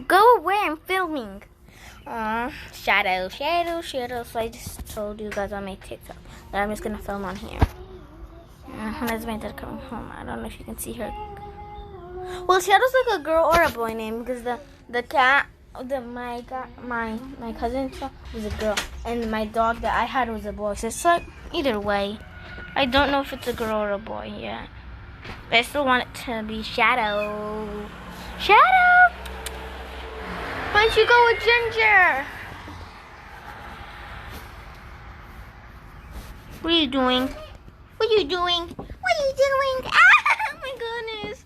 Go away, I'm filming. Shadow. So I just told you guys on my TikTok that I'm just gonna film on here. That's my dad coming home. I don't know if you can see her. Well, Shadow's like a girl or a boy name because the cat, my cousin was a girl, and my dog that I had was a boy. So it's like either way. I don't know if it's a girl or a boy yet. But I still want it to be Shadow. Shadow! Why don't you go with Ginger? What are you doing? What are you doing? What are you doing? Ah! Oh my goodness.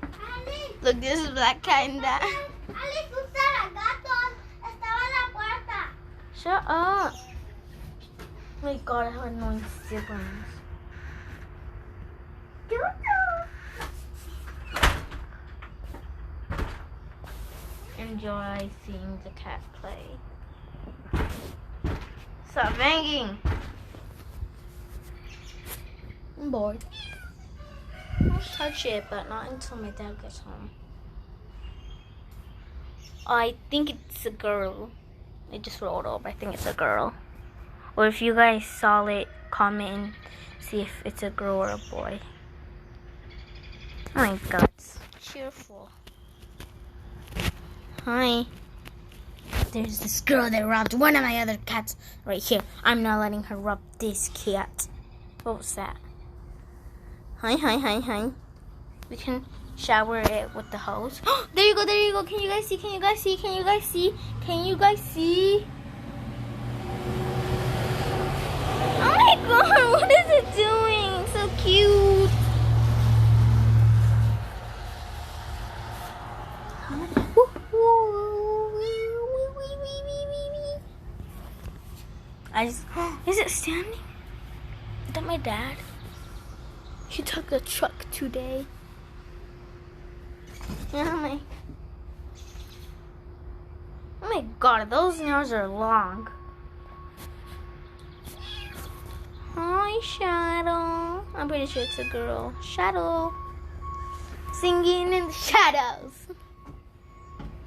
Alice, Look, this is Black Cat and that. Alice, usted gatos. Estaba en la puerta. Shut up. Oh my god, I have annoying siblings. Enjoy seeing the cat play. Stop banging. I'm bored. I'll touch it, but not until my dad gets home. I think it's a girl. It just rolled over. I think it's a girl. Or if you guys saw it, comment and see if it's a girl or a boy. Oh my god, it's cheerful. Hi. There's this girl that robbed one of my other cats right here. I'm not letting her rob this cat. What was that? Hi. We can shower it with the hose. There you go. Can you guys see? Can you guys see? Oh my god, what is it doing? So cute. Is it standing? Is that my dad? He took the truck today. Oh my god, those nails are long. Hi, Shadow. I'm pretty sure it's a girl. Shadow. Singing in the shadows.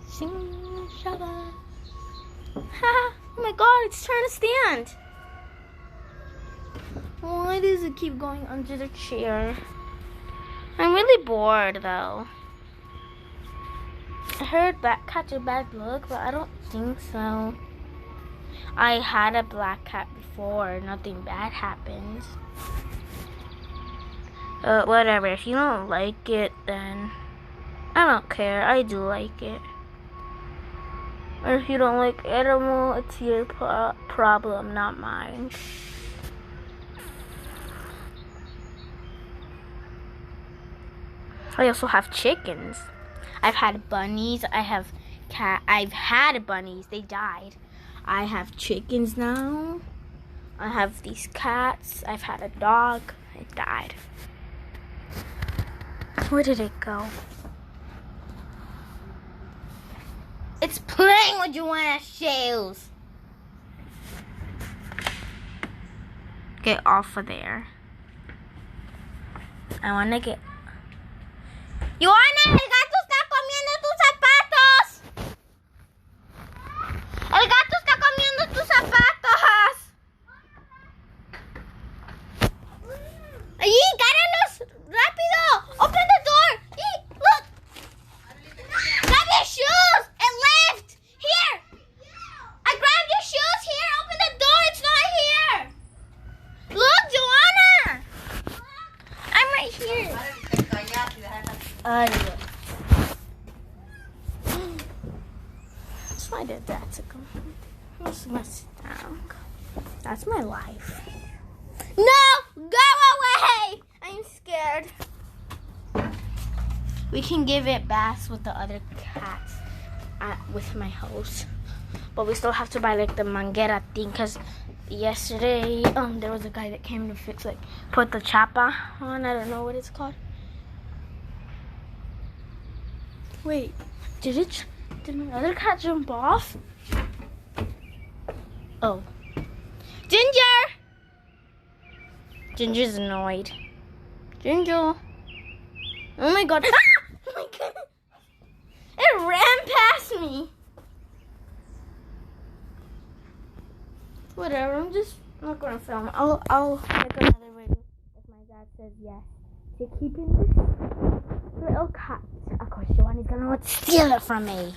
Singing in the shadows. Ha! Oh my god, it's trying to stand. Why does it keep going under the chair? I'm really bored though. I heard black cats are bad luck, but I don't think so. I had a black cat before. Nothing bad happened. Whatever. If you don't like it, then I don't care. I do like it. Or if you don't like animal, it's your problem, not mine. I also have chickens. I've had bunnies. I've had bunnies. They died. I have chickens now. I have these cats. I've had a dog. It died. Where did it go? It's playing with Joanna's shells. Get off of there. I want to get... ¡Joana, el gato está comiendo tus zapatos! ¡El gato está comiendo tus zapatos! ¡Allí, gáralos! ¡Rápido! ¡Open the door! Look! Grab your shoes! It left! Here! I grabbed your shoes! Here! Open the door! It's not here! Look, Joanna! I'm right here. That's why I did that to come. I'm just gonna sit down. That's my life. No! Go away! I'm scared. We can give it baths with the other cats with my house. But we still have to buy like the manguera thing because yesterday there was a guy that came to fix put the chapa on. I don't know what it's called. Wait, did my other cat jump off? Oh. Ginger! Ginger's annoyed. Ginger. Oh my god. Ah! Oh my god. It ran me. Whatever, I'm just not gonna film. I'll make another video if my dad says yes to keeping this little cat. Of course, Giovanni's gonna want to steal it from me.